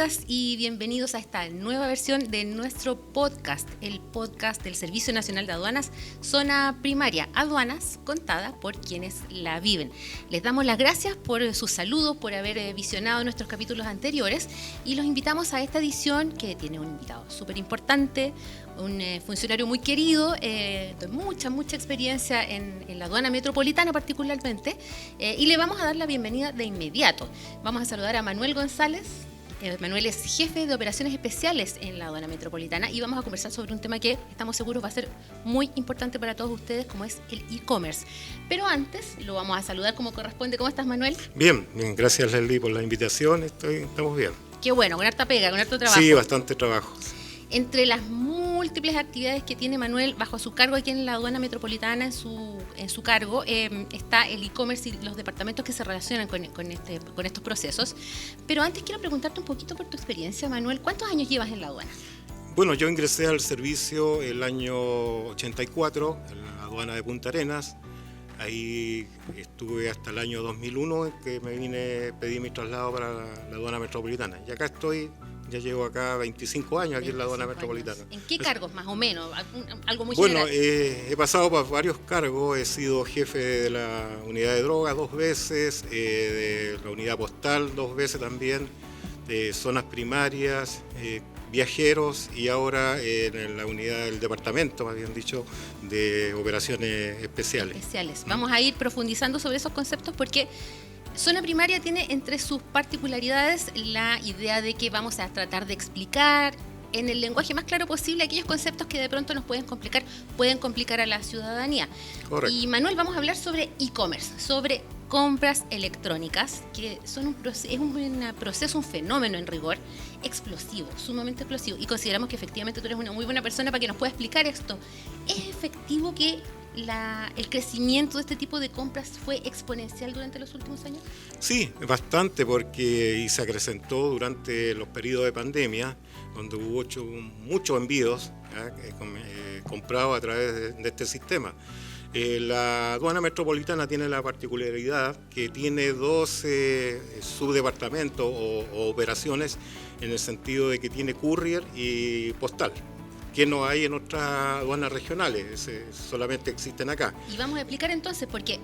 Bienvenidas y bienvenidos a esta nueva versión de nuestro podcast, el podcast del Servicio Nacional de Aduanas, Zona Primaria, aduanas contada por quienes la viven. Les damos las gracias por sus saludos, por haber visionado nuestros capítulos anteriores y los invitamos a esta edición que tiene un invitado súper importante, un funcionario muy querido, de mucha experiencia en la aduana metropolitana particularmente, y le vamos a dar la bienvenida de inmediato. Vamos a saludar a Manuel González. Manuel es jefe de operaciones especiales en la aduana metropolitana y vamos a conversar sobre un tema que estamos seguros va a ser muy importante para todos ustedes, como es el e-commerce. Pero antes lo vamos a saludar como corresponde. ¿Cómo estás, Manuel? Bien, gracias, Leslie, por la invitación. Estamos bien. Qué bueno, con harta pega, con harto trabajo. Sí, bastante trabajo. Entre las múltiples actividades que tiene Manuel bajo su cargo aquí en la aduana metropolitana, en su cargo, está el e-commerce y los departamentos que se relacionan con estos procesos. Pero antes quiero preguntarte un poquito por tu experiencia, Manuel. ¿Cuántos años llevas en la aduana? Bueno, yo ingresé al servicio el año 84, en la aduana de Punta Arenas. Ahí estuve hasta el año 2001, en que pedí mi traslado para la aduana metropolitana. Y acá estoy. Ya llevo acá 25 años aquí en la aduana metropolitana. ¿En qué cargos más o menos? Algo muy general. Bueno, he pasado por varios cargos. He sido jefe de la unidad de droga 2 veces, de la unidad postal 2 veces también, de zonas primarias, viajeros y ahora en la unidad del departamento, más bien dicho, de operaciones especiales. Vamos a ir profundizando sobre esos conceptos porque Zona Primaria tiene entre sus particularidades la idea de que vamos a tratar de explicar en el lenguaje más claro posible aquellos conceptos que de pronto nos pueden complicar a la ciudadanía. Correcto. Y Manuel, vamos a hablar sobre e-commerce, sobre compras electrónicas, que son un proceso, un fenómeno en rigor explosivo, sumamente explosivo. Y consideramos que efectivamente tú eres una muy buena persona para que nos pueda explicar esto. ¿Es efectivo que el crecimiento de este tipo de compras fue exponencial durante los últimos años? Sí, bastante, porque se acrecentó durante los periodos de pandemia, donde hubo muchos envíos comprados a través de este sistema. La aduana metropolitana tiene la particularidad que tiene 12 subdepartamentos o operaciones, en el sentido de que tiene courier y postal, que no hay en otras aduanas regionales, solamente existen acá. Y vamos a explicar entonces, porque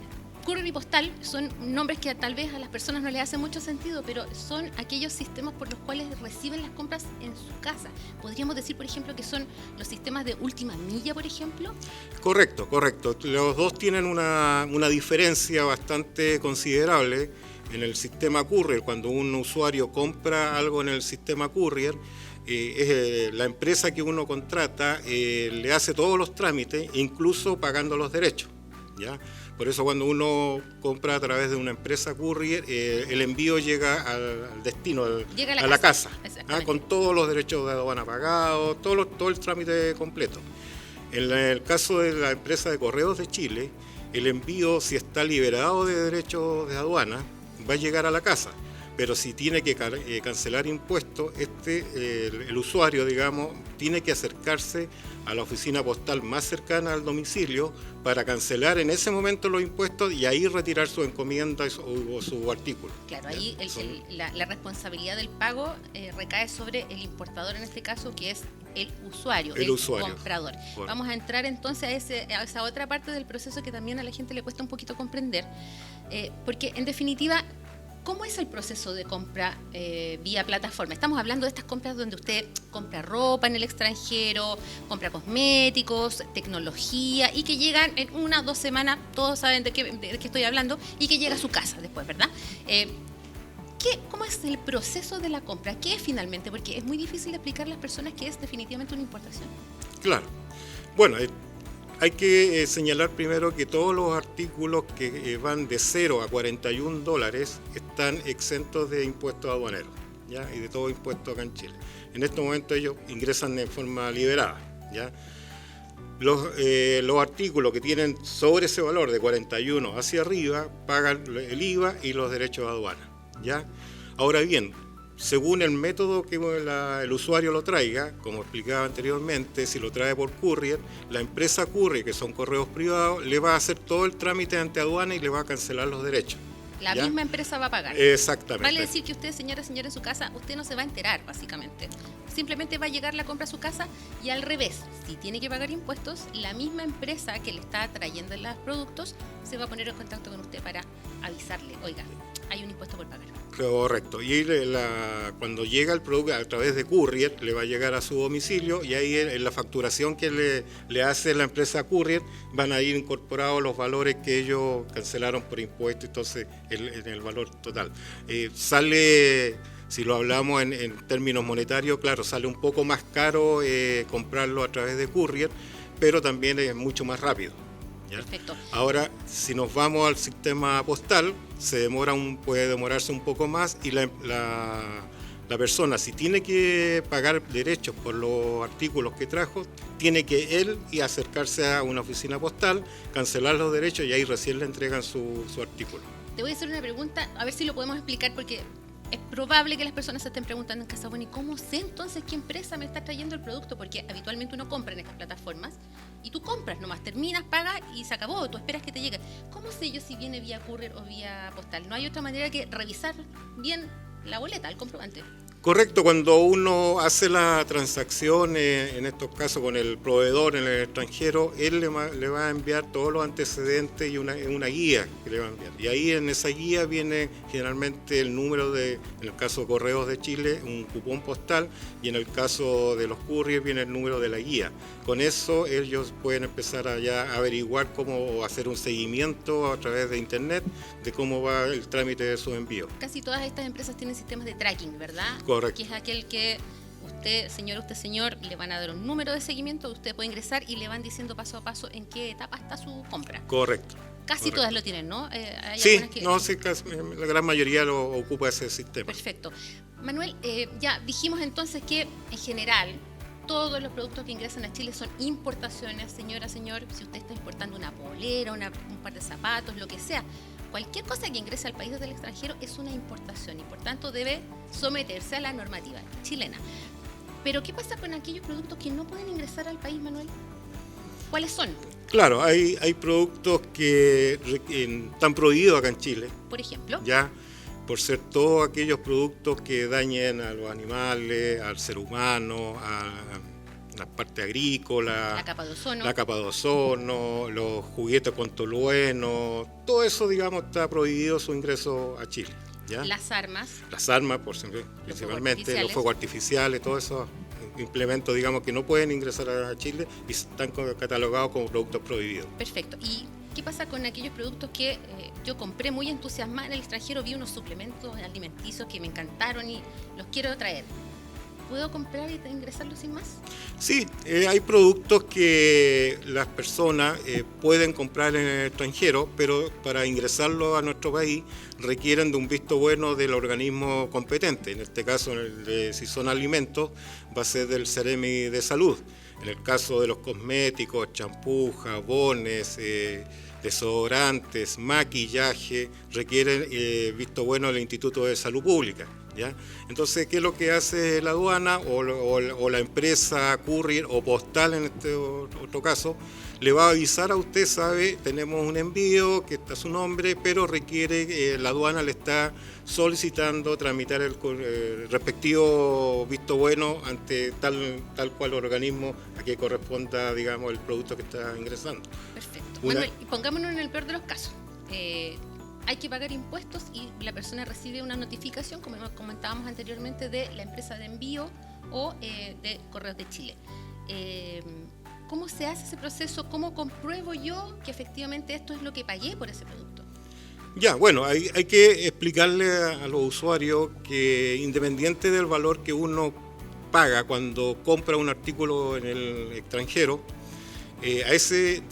courier y postal son nombres que tal vez a las personas no les hacen mucho sentido, pero son aquellos sistemas por los cuales reciben las compras en su casa. ¿Podríamos decir, por ejemplo, que son los sistemas de última milla, por ejemplo? Correcto. Los dos tienen una diferencia bastante considerable. En el sistema courier, cuando un usuario compra algo en el sistema courier, la empresa que uno contrata le hace todos los trámites, incluso pagando los derechos, ¿ya? Por eso cuando uno compra a través de una empresa courier, el envío llega al destino, a la casa, con todos los derechos de aduana pagados, todo el trámite completo. En el caso de la empresa de Correos de Chile, el envío, si está liberado de derechos de aduana, va a llegar a la casa. Pero si tiene que cancelar impuestos, el usuario, digamos, tiene que acercarse a la oficina postal más cercana al domicilio para cancelar en ese momento los impuestos y ahí retirar su encomienda o su artículo. Claro, ahí la responsabilidad del pago recae sobre el importador, en este caso, que es el usuario, el comprador. Bueno. Vamos a entrar entonces a esa otra parte del proceso que también a la gente le cuesta un poquito comprender, porque en definitiva, ¿cómo es el proceso de compra vía plataforma? Estamos hablando de estas compras donde usted compra ropa en el extranjero, compra cosméticos, tecnología, y que llegan en 1 o 2 semanas, todos saben de qué estoy hablando, y que llega a su casa después, ¿verdad? ¿Cómo es el proceso de la compra? ¿Qué es finalmente? Porque es muy difícil de explicar a las personas que es definitivamente una importación. Claro. Bueno, hay que señalar primero que todos los artículos que van de $0 a $41 están exentos de impuestos aduaneros, ¿ya? Y de todo impuesto acá en Chile. En este momento ellos ingresan de forma liberada, ¿ya? Los artículos que tienen sobre ese valor de 41 hacia arriba pagan el IVA y los derechos de aduana, ¿ya? Ahora bien, según el método que el usuario lo traiga, como explicaba anteriormente, si lo trae por courier, la empresa courier, que son correos privados, le va a hacer todo el trámite ante aduana y le va a cancelar los derechos, La ¿ya? misma empresa va a pagar. Exactamente. Vale decir que usted, señora, en su casa, usted no se va a enterar, básicamente. Simplemente va a llegar la compra a su casa y al revés, si tiene que pagar impuestos, la misma empresa que le está trayendo los productos se va a poner en contacto con usted para avisarle, oiga, hay un impuesto por pagar. Correcto. Y cuando llega el producto a través de courier, le va a llegar a su domicilio y ahí en la facturación que le hace la empresa courier van a ir incorporados los valores que ellos cancelaron por impuesto, entonces en el valor total. Sale, si lo hablamos en términos monetarios, claro, sale un poco más caro comprarlo a través de courier, pero también es mucho más rápido. ¿Ya? Perfecto. Ahora, si nos vamos al sistema postal, puede demorarse un poco más y la persona, si tiene que pagar derechos por los artículos que trajo, tiene que él y acercarse a una oficina postal, cancelar los derechos y ahí recién le entregan su artículo. Te voy a hacer una pregunta, a ver si lo podemos explicar, porque es probable que las personas se estén preguntando en casa, bueno, ¿y cómo sé entonces qué empresa me está trayendo el producto? Porque habitualmente uno compra en estas plataformas y tú compras nomás, terminas, pagas y se acabó, tú esperas que te llegue. ¿Cómo sé yo si viene vía courier o vía postal? No hay otra manera que revisar bien la boleta, el comprobante. Correcto, cuando uno hace la transacción, en estos casos con el proveedor en el extranjero, él le va a enviar todos los antecedentes y una guía que le va a enviar. Y ahí en esa guía viene generalmente el número en el caso de Correos de Chile, un cupón postal, y en el caso de los couriers viene el número de la guía. Con eso ellos pueden empezar a averiguar cómo hacer un seguimiento a través de internet de cómo va el trámite de su envío. Casi todas estas empresas tienen sistemas de tracking, ¿verdad? Correcto. Que es aquel que usted, señor, le van a dar un número de seguimiento, usted puede ingresar y le van diciendo paso a paso en qué etapa está su compra. Correcto. Casi correcto. Todas lo tienen, ¿no? Sí, la gran mayoría lo ocupa ese sistema. Perfecto. Manuel, ya dijimos entonces que en general todos los productos que ingresan a Chile son importaciones, señor, si usted está importando una polera, un par de zapatos, lo que sea. Cualquier cosa que ingrese al país desde el extranjero es una importación y por tanto debe someterse a la normativa chilena. Pero ¿qué pasa con aquellos productos que no pueden ingresar al país, Manuel? ¿Cuáles son? Claro, hay productos que están prohibidos acá en Chile. Por ejemplo. Ya, por ser todos aquellos productos que dañen a los animales, al ser humano, a las partes agrícolas, la capa de ozono, los juguetes con tolueno, todo eso, digamos, está prohibido su ingreso a Chile. ¿Ya? Las armas, principalmente los fuegos artificiales, todos esos implementos, digamos, que no pueden ingresar a Chile y están catalogados como productos prohibidos. Perfecto. ¿Y qué pasa con aquellos productos que yo compré muy entusiasmada en el extranjero? Vi unos suplementos alimenticios que me encantaron y los quiero traer. ¿Puedo comprar y ingresarlos sin más? Sí, hay productos que las personas pueden comprar en el extranjero, pero para ingresarlos a nuestro país requieren de un visto bueno del organismo competente. En este caso, si son alimentos, va a ser del Ceremi de Salud. En el caso de los cosméticos, champú, jabones, desodorantes, maquillaje, requieren visto bueno del Instituto de Salud Pública. ¿Ya? Entonces, ¿qué es lo que hace la aduana o la empresa courier o postal en este otro caso? Le va a avisar a usted, sabe, tenemos un envío que está a su nombre, pero requiere, la aduana le está solicitando tramitar el respectivo visto bueno ante tal cual organismo a que corresponda, digamos, el producto que está ingresando. Perfecto. Manuel, y pongámonos en el peor de los casos. Hay que pagar impuestos y la persona recibe una notificación, como comentábamos anteriormente, de la empresa de envío o de Correos de Chile. ¿Cómo se hace ese proceso? ¿Cómo compruebo yo que efectivamente esto es lo que pagué por ese producto? Ya, bueno, hay que explicarle a los usuarios que independiente del valor que uno paga cuando compra un artículo en el extranjero,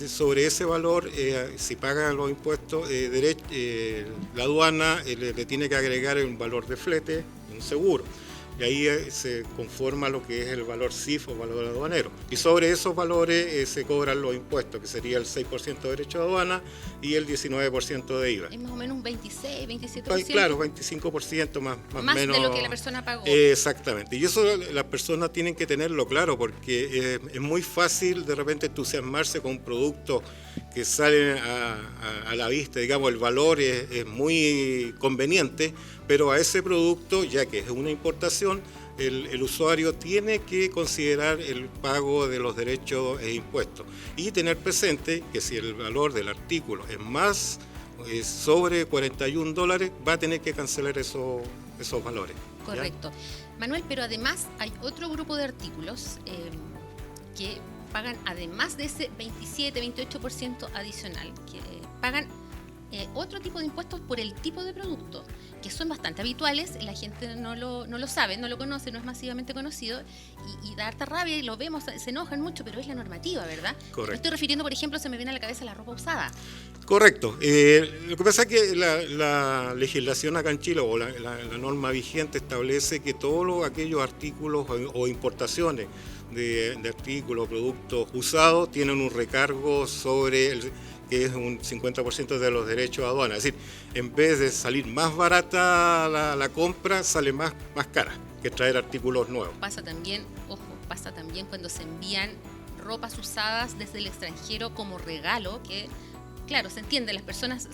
sobre ese valor, si paga los impuestos, la aduana le tiene que agregar un valor de flete, un seguro. y ahí se conforma lo que es el valor CIF o valor aduanero. Y sobre esos valores se cobran los impuestos, que sería el 6% de derecho de aduana y el 19% de IVA. Es más o menos un 26, 27%. Claro, 25% más menos. De lo que la persona pagó. Exactamente. Y eso las personas tienen que tenerlo claro, porque es muy fácil de repente entusiasmarse con un producto que sale a la vista, digamos, el valor es muy conveniente, pero a ese producto, ya que es una importación, el usuario tiene que considerar el pago de los derechos e impuestos y tener presente que si el valor del artículo es sobre $41, va a tener que cancelar esos valores. Correcto. ¿Ya? Manuel, pero además hay otro grupo de artículos que pagan, además de ese 27-28% adicional, que pagan otro tipo de impuestos por el tipo de producto, que son bastante habituales, la gente no lo sabe, no lo conoce, no es masivamente conocido, y da harta rabia y lo vemos, se enojan mucho, pero es la normativa, ¿verdad? Correcto. Me estoy refiriendo, por ejemplo, se me viene a la cabeza la ropa usada. Correcto. Lo que pasa es que la legislación acá en Chile, o la norma vigente, establece que todos aquellos artículos o importaciones de artículos o productos usados tienen un recargo sobre que es un 50% de los derechos de aduana. Es decir, en vez de salir más barata la compra, sale más cara que traer artículos nuevos. Pasa también cuando se envían ropas usadas desde el extranjero como regalo, que claro, se entiende, las personas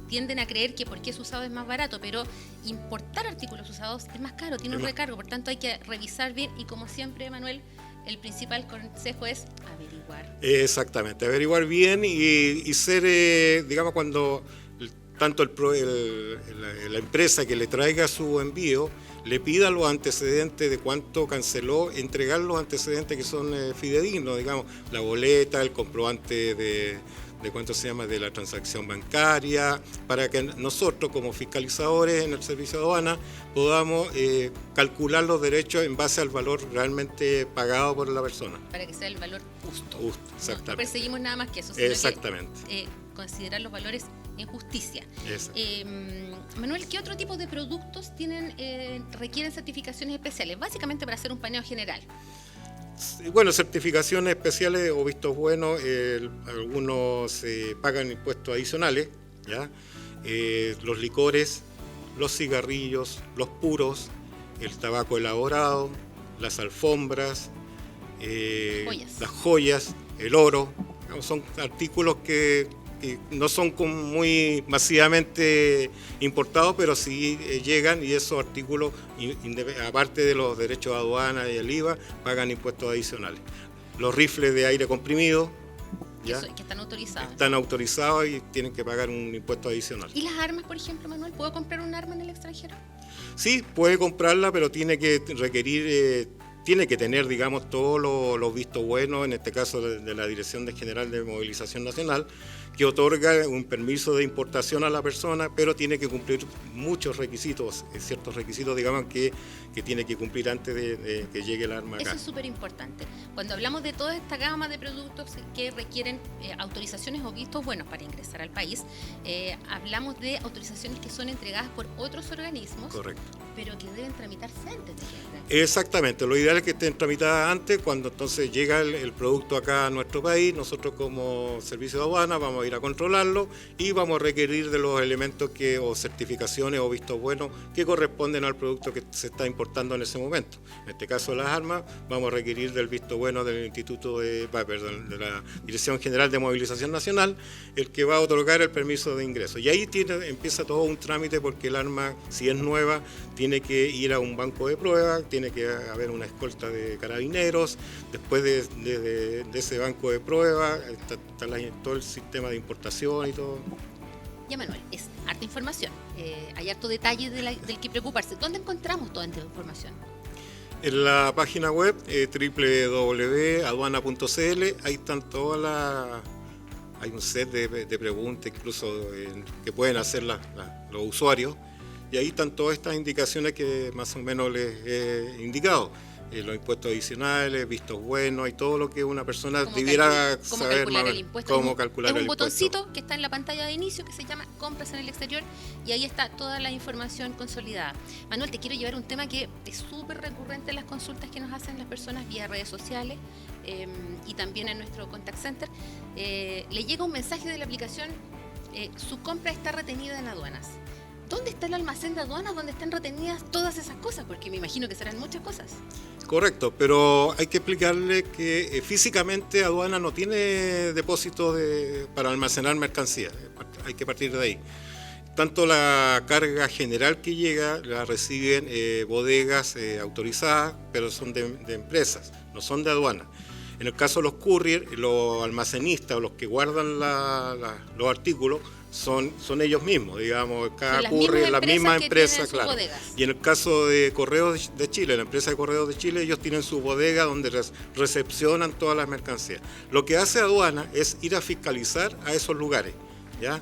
tienden a creer que porque es usado es más barato, pero importar artículos usados es más caro, tiene un recargo, por tanto hay que revisar bien y como siempre, Manuel, el principal consejo es averiguar. Exactamente, averiguar bien y ser, digamos, cuando tanto la empresa que le traiga su envío le pida los antecedentes de cuánto canceló, entregar los antecedentes que son fidedignos, digamos, la boleta, el comprobante de cuánto se llama de la transacción bancaria, para que nosotros como fiscalizadores en el servicio de aduana podamos calcular los derechos en base al valor realmente pagado por la persona. Para que sea el valor justo. Justo, exactamente. No perseguimos nada más que eso, sino exactamente. Que, considerar los valores en justicia. Manuel, ¿qué otro tipo de productos requieren certificaciones especiales? Básicamente para hacer un paneo general. Bueno, certificaciones especiales o vistos buenos, algunos pagan impuestos adicionales, ¿ya? Los licores, los cigarrillos, los puros, el tabaco elaborado, las alfombras, las joyas, el oro, son artículos que no son muy masivamente importados, pero sí llegan y esos artículos, aparte de los derechos de aduana y el IVA, pagan impuestos adicionales. Los rifles de aire comprimido, ¿ya? Que están autorizados. Están autorizados y tienen que pagar un impuesto adicional. ¿Y las armas, por ejemplo, Manuel? ¿Puedo comprar un arma en el extranjero? Sí, puede comprarla, pero tiene que tener, digamos, todos los vistos buenos, en este caso de la Dirección General de Movilización Nacional, que otorga un permiso de importación a la persona, pero tiene que cumplir muchos requisitos, ciertos requisitos, digamos, que tiene que cumplir antes de que llegue el arma acá. Eso es súper importante. Cuando hablamos de toda esta gama de productos que requieren autorizaciones o vistos buenos para ingresar al país, hablamos de autorizaciones que son entregadas por otros organismos. Correcto. Pero que deben tramitarse antes de llegar. Exactamente, lo ideal es que estén tramitadas antes. Cuando entonces llega el producto acá a nuestro país, nosotros como servicio de aduana vamos a ir a controlarlo y vamos a requerir de los elementos o certificaciones o vistos buenos que corresponden al producto que se está importando en ese momento. En este caso las armas, vamos a requerir del visto bueno del Instituto de la Dirección General de Movilización Nacional, el que va a otorgar el permiso de ingreso. Y ahí empieza todo un trámite, porque el arma, si es nueva, tiene que ir a un banco de pruebas, tiene que haber una escolta de carabineros. Después de ese banco de pruebas está todo el sistema de importación y todo. Ya, Manuel, es harta información, hay harto detalle del que preocuparse. ¿Dónde encontramos toda esta información? En la página web www.aduana.cl, ahí están hay un set de preguntas incluso que pueden hacer los usuarios, y ahí están todas estas indicaciones que más o menos les he indicado. los impuestos adicionales, vistos buenos y todo lo que una persona debiera saber cómo calcular el impuesto. Es un botoncito que está en la pantalla de inicio que se llama Compras en el Exterior y ahí está toda la información consolidada. Manuel, te quiero llevar un tema que es súper recurrente en las consultas que nos hacen las personas vía redes sociales y también en nuestro contact center. Le llega un mensaje de la aplicación, su compra está retenida en aduanas. ¿Dónde está el almacén de aduanas donde están retenidas todas esas cosas? Porque me imagino que serán muchas cosas. Correcto, pero hay que explicarle que físicamente aduana no tiene depósitos para almacenar mercancía. Hay que partir de ahí. Tanto la carga general que llega la reciben bodegas autorizadas, pero son de empresas, no son de aduana. En el caso de los courier, los almacenistas o los que guardan los artículos, son ellos mismos, digamos, cada courier, la misma empresa, claro. Y en el caso de Correos de Chile, la empresa de Correos de Chile, ellos tienen su bodega donde recepcionan todas las mercancías. Lo que hace aduana es ir a fiscalizar a esos lugares, ¿ya?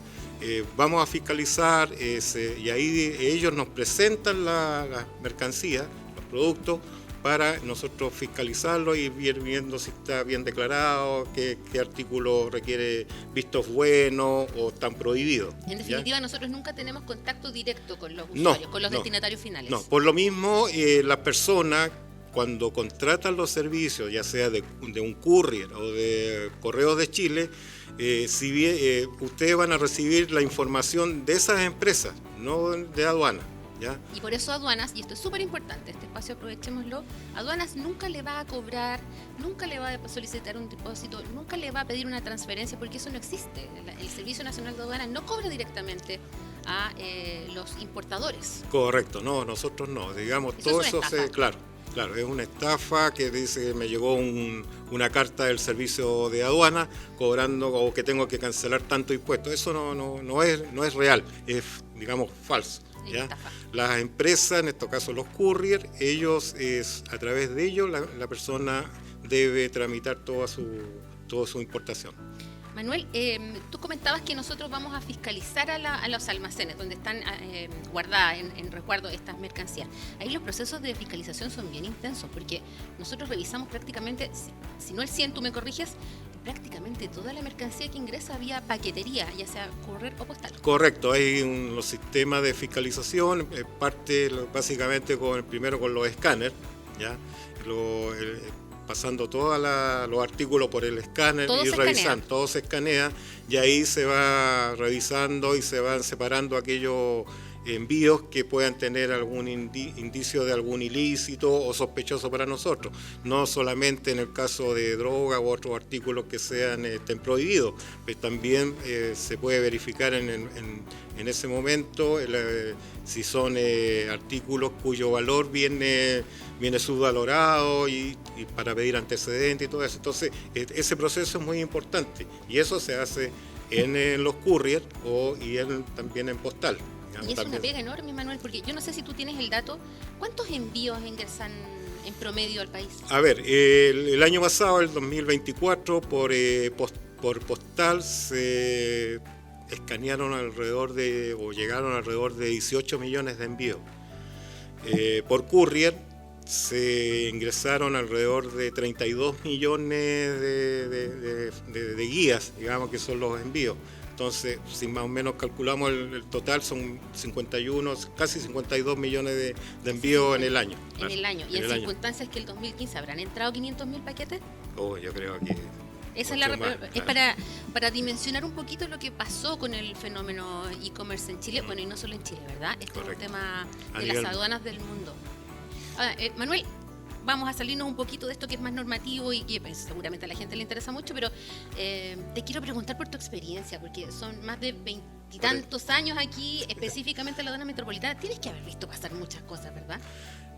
Vamos a fiscalizar y ahí ellos nos presentan las mercancías, los productos, para nosotros fiscalizarlo y ir viendo si está bien declarado, qué artículo requiere vistos buenos o están prohibidos. En definitiva, ¿ya? Nosotros nunca tenemos contacto directo con los usuarios, con los destinatarios finales. No, por lo mismo, las personas cuando contratan los servicios, ya sea de un courier o de Correos de Chile, si bien ustedes van a recibir la información de esas empresas, no de aduana. ¿Ya? Y por eso aduanas, y esto es súper importante, este espacio aprovechémoslo, aduanas nunca le va a cobrar, nunca le va a solicitar un depósito, nunca le va a pedir una transferencia, porque eso no existe. El Servicio Nacional de Aduanas no cobra directamente a los importadores. Correcto, no, nosotros no, digamos, todo eso claro, es una estafa que dice que me llegó una carta del servicio de aduana cobrando o que tengo que cancelar tanto impuesto. Eso no es real, es, digamos, falso. ¿Ya? Las empresas, en este caso los courier, a través de ellos la persona debe tramitar toda su importación. Manuel, tú comentabas que nosotros vamos a fiscalizar a los almacenes donde están guardadas en resguardo estas mercancías. Ahí los procesos de fiscalización son bien intensos porque nosotros revisamos prácticamente, si no el 100, tú me corriges, prácticamente toda la mercancía que ingresa vía paquetería, ya sea courier o postal. Correcto, hay los sistemas de fiscalización, parte básicamente primero con los escáneres, ¿ya? Pasando todos los artículos por el escáner y revisando, todo se escanea y ahí se va revisando y se van separando aquellos envíos que puedan tener algún indicio de algún ilícito o sospechoso para nosotros, no solamente en el caso de droga u otros artículos que estén prohibidos, pero también se puede verificar en ese momento si son artículos cuyo valor viene subvalorado y para pedir antecedentes y todo eso. Entonces, ese proceso es muy importante y eso se hace en los courier y también en postal. Y es una pega enorme, Manuel, porque yo no sé si tú tienes el dato, ¿cuántos envíos ingresan en promedio al país? A ver, el año pasado, el 2024, por postal se escanearon llegaron alrededor de 18 millones de envíos. Por courier se ingresaron alrededor de 32 millones de guías, digamos que son los envíos. Entonces, si más o menos calculamos el total, son 51, casi 52 millones de envíos en el año. En el año. ¿Y en circunstancias que el 2015 habrán entrado 500.000 paquetes? Yo creo que... Esa es para dimensionar un poquito lo que pasó con el fenómeno e-commerce en Chile, bueno, y no solo en Chile, ¿verdad? Esto es un tema de las aduanas del mundo. Ahora, Manuel, vamos a salirnos un poquito de esto que es más normativo y que pues, seguramente a la gente le interesa mucho, pero te quiero preguntar por tu experiencia, porque son más de 20 y tantos años aquí, específicamente en la aduana metropolitana. Tienes que haber visto pasar muchas cosas, ¿verdad?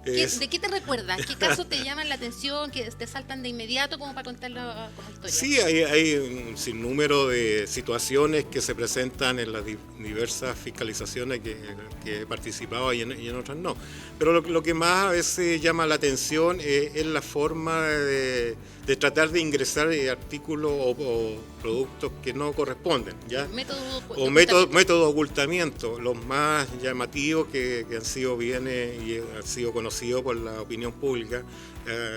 ¿De qué te recuerdas? ¿Qué casos te llaman la atención, que te saltan de inmediato como para contarlo como historia? Sí, hay un sinnúmero de situaciones que se presentan en las diversas fiscalizaciones que he participado y en otras no. Pero lo que más a veces llama la atención es la forma de tratar de ingresar artículos o productos que no corresponden, ¿ya? Método de ocultamiento, los más llamativos que han sido han sido conocidos conocido por la opinión pública,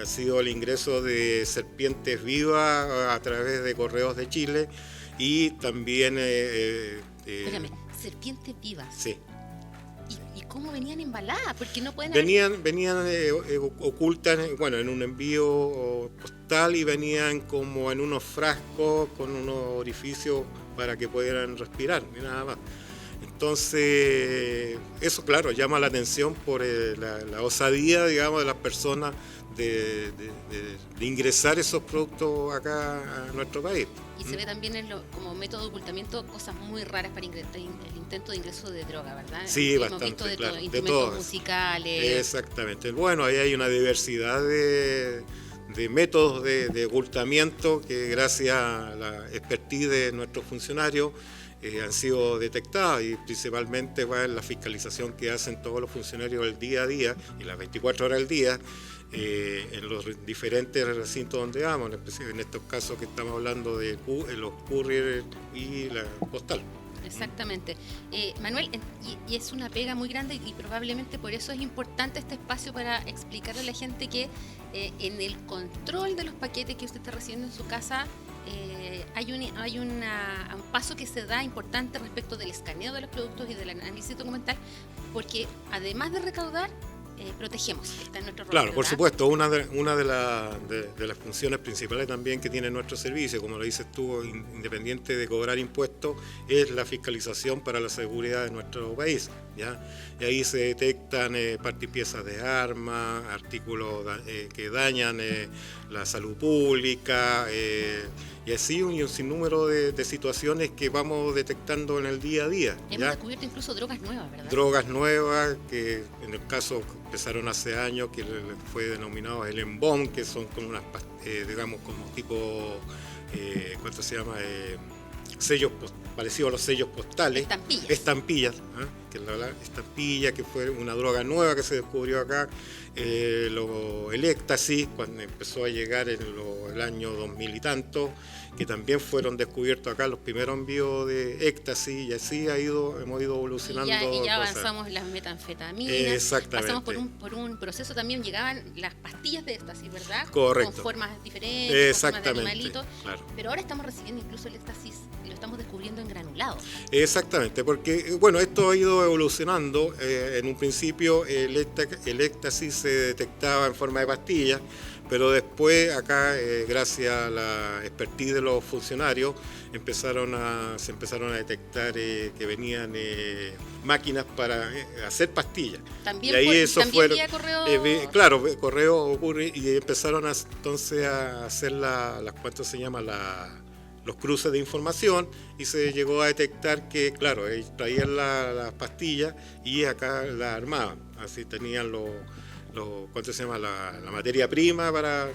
ha sido el ingreso de serpientes vivas a través de Correos de Chile y también... Espérame, serpientes vivas. Sí. ¿Y cómo venían embaladas? Porque no pueden... Venían ocultas, bueno, en un envío postal y venían como en unos frascos con unos orificios para que pudieran respirar, y nada más. Entonces, eso claro, llama la atención por la osadía, digamos, de las personas de ingresar esos productos acá a nuestro país. Y se ve también como método de ocultamiento cosas muy raras para el intento de ingreso de droga, ¿verdad? Sí, hemos bastante, visto claro. instrumentos musicales. Exactamente. Bueno, ahí hay una diversidad de métodos de ocultamiento que gracias a la expertise de nuestros funcionarios han sido detectadas, y principalmente en la fiscalización que hacen todos los funcionarios el día a día y las 24 horas al día en los diferentes recintos donde vamos, en estos casos que estamos hablando de los couriers y la postal. Exactamente. Manuel, y es una pega muy grande y probabamente por eso es importante este espacio para explicarle a la gente que en el control de los paquetes que usted está recibiendo en su casa hay un paso que se da importante respecto del escaneo de los productos y del análisis documental, porque además de recaudar, protegemos. Está en nuestro rol, claro, ¿verdad? por supuesto, una de las funciones principales también que tiene nuestro servicio, como lo dices tú, independiente de cobrar impuestos, es la fiscalización para la seguridad de nuestro país, ¿ya? Y ahí se detectan partes y piezas de armas, artículos que dañan la salud pública, y así un sinnúmero de situaciones que vamos detectando en el día a día. Hemos descubierto incluso drogas nuevas, ¿verdad? Drogas nuevas que en el caso empezaron hace años, que fue denominado el EMBOM, que son como unas, digamos, como tipo, ¿cuánto se llama? Sellos parecidos a los sellos postales. Estampillas, que la estampilla, que fue una droga nueva que se descubrió acá. El éxtasis, cuando empezó a llegar en el año 2000 y tanto, que también fueron descubiertos acá los primeros envíos de éxtasis, y así hemos ido evolucionando. Y ya avanzamos en las metanfetaminas. Exactamente. Pasamos por un proceso también, llegaban las pastillas de éxtasis, ¿verdad? Correcto. Con formas diferentes, exactamente, con formas de animalitos. Claro. Pero ahora estamos recibiendo incluso el éxtasis, lo estamos descubriendo en granulado. Exactamente, porque bueno, esto ha ido evolucionando. En un principio el éxtasis se detectaba en forma de pastillas, pero después acá, gracias a la expertise de los funcionarios, se empezaron a detectar que venían máquinas para hacer pastillas. También, y ahí vía correo. Claro, correo ocurre, y empezaron entonces a hacer ¿cuánto se llama? Los cruces de información, y se llegó a detectar que, claro, ellos traían las pastillas y acá las armaban. Así tenían ¿cuánto se llama? La materia prima para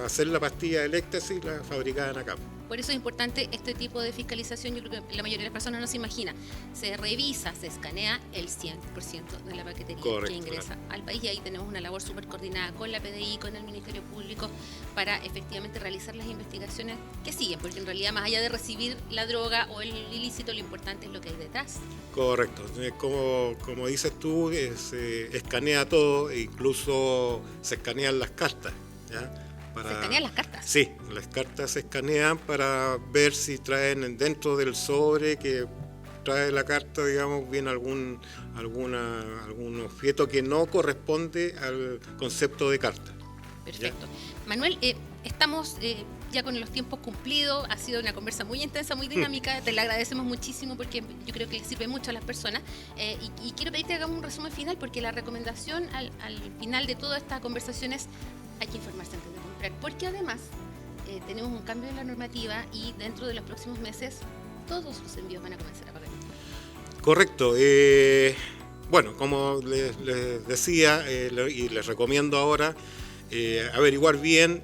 hacer la pastilla de éxtasis, la fabricaban acá. Por eso es importante este tipo de fiscalización. Yo creo que la mayoría de las personas no se imagina. Se revisa, se escanea el 100% de la paquetería. Correcto, que ingresa al país, y ahí tenemos una labor súper coordinada con la PDI, con el Ministerio Público, para efectivamente realizar las investigaciones que siguen, porque en realidad, más allá de recibir la droga o el ilícito, lo importante es lo que hay detrás. Correcto. Como dices tú, se escanea todo, e incluso se escanean las cartas, ¿ya? ¿Se escanean las cartas? Sí, las cartas se escanean para ver si traen dentro del sobre que trae la carta, digamos, viene algún objeto que no corresponde al concepto de carta. Perfecto. ¿Ya? Manuel, estamos ya con los tiempos cumplidos. Ha sido una conversa muy intensa, muy dinámica. Te la agradecemos muchísimo porque yo creo que le sirve mucho a las personas. Y quiero pedirte que hagamos un resumen final, porque la recomendación al final de toda esta conversación es: hay que informarse antes de comprar, porque además tenemos un cambio en la normativa y dentro de los próximos meses todos los envíos van a comenzar a correr. Correcto. Bueno, como les decía y les recomiendo ahora, averiguar bien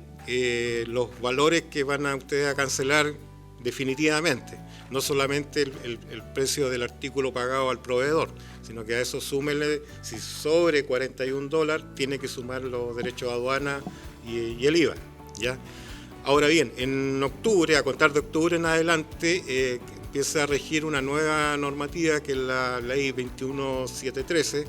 los valores que van a ustedes a cancelar definitivamente. No solamente el precio del artículo pagado al proveedor, sino que a eso súmenle, si sobre $41, tiene que sumar los derechos de aduana y el IVA, ¿ya? Ahora bien, en octubre, a contar de octubre en adelante, empieza a regir una nueva normativa, que es la Ley 21713,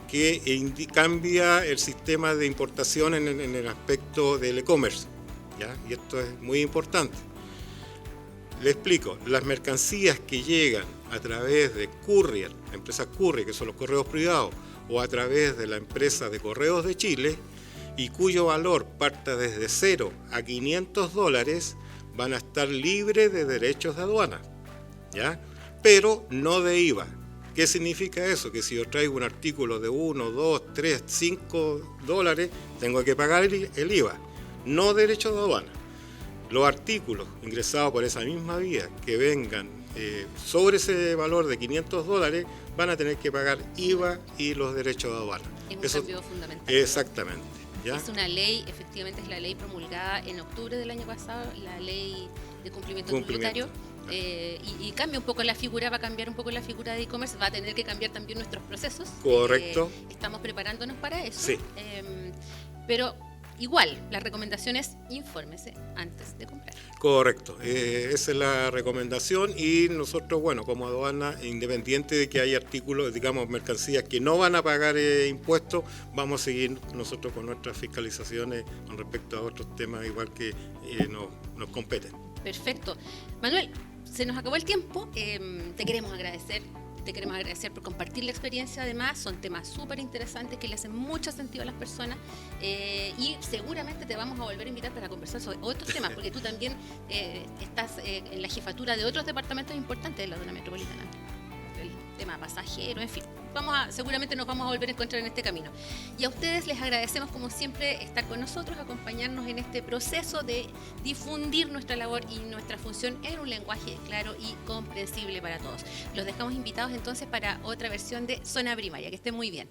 que cambia el sistema de importación en el aspecto del e-commerce, ¿ya? Y esto es muy importante. Le explico, las mercancías que llegan a través de courier, empresas courier, que son los correos privados, o a través de la empresa de Correos de Chile, y cuyo valor parta desde 0 a $500, van a estar libres de derechos de aduana, ¿ya? Pero no de IVA. ¿Qué significa eso? Que si yo traigo un artículo de 1, 2, 3, 5 dólares, tengo que pagar el IVA, no derechos de aduana. Los artículos ingresados por esa misma vía que vengan sobre ese valor de $500 van a tener que pagar IVA y los derechos de aduana. Es un cambio fundamental. Exactamente. ¿Ya? Es una ley, efectivamente es la ley promulgada en octubre del año pasado, la ley de cumplimiento tributario. Y cambia un poco la figura, va a cambiar un poco la figura de e-commerce, va a tener que cambiar también nuestros procesos. Correcto. Estamos preparándonos para eso. Sí. Pero igual, la recomendación es infórmese antes de comprar. Correcto, esa es la recomendación y nosotros, bueno, como aduana, independiente de que hay artículos, digamos, mercancías que no van a pagar impuestos, vamos a seguir nosotros con nuestras fiscalizaciones con respecto a otros temas igual que nos competen. Perfecto. Manuel, se nos acabó el tiempo, te queremos agradecer por compartir la experiencia. Además, son temas súper interesantes que le hacen mucho sentido a las personas y seguramente te vamos a volver a invitar para conversar sobre otros temas, porque tú también estás en la jefatura de otros departamentos importantes de la zona metropolitana. El tema pasajero, en fin. Seguramente nos vamos a volver a encontrar en este camino. Y a ustedes les agradecemos, como siempre, estar con nosotros, acompañarnos en este proceso de difundir nuestra labor y nuestra función en un lenguaje claro y comprensible para todos. Los dejamos invitados entonces para otra versión de Zona Primaria. Que estén muy bien.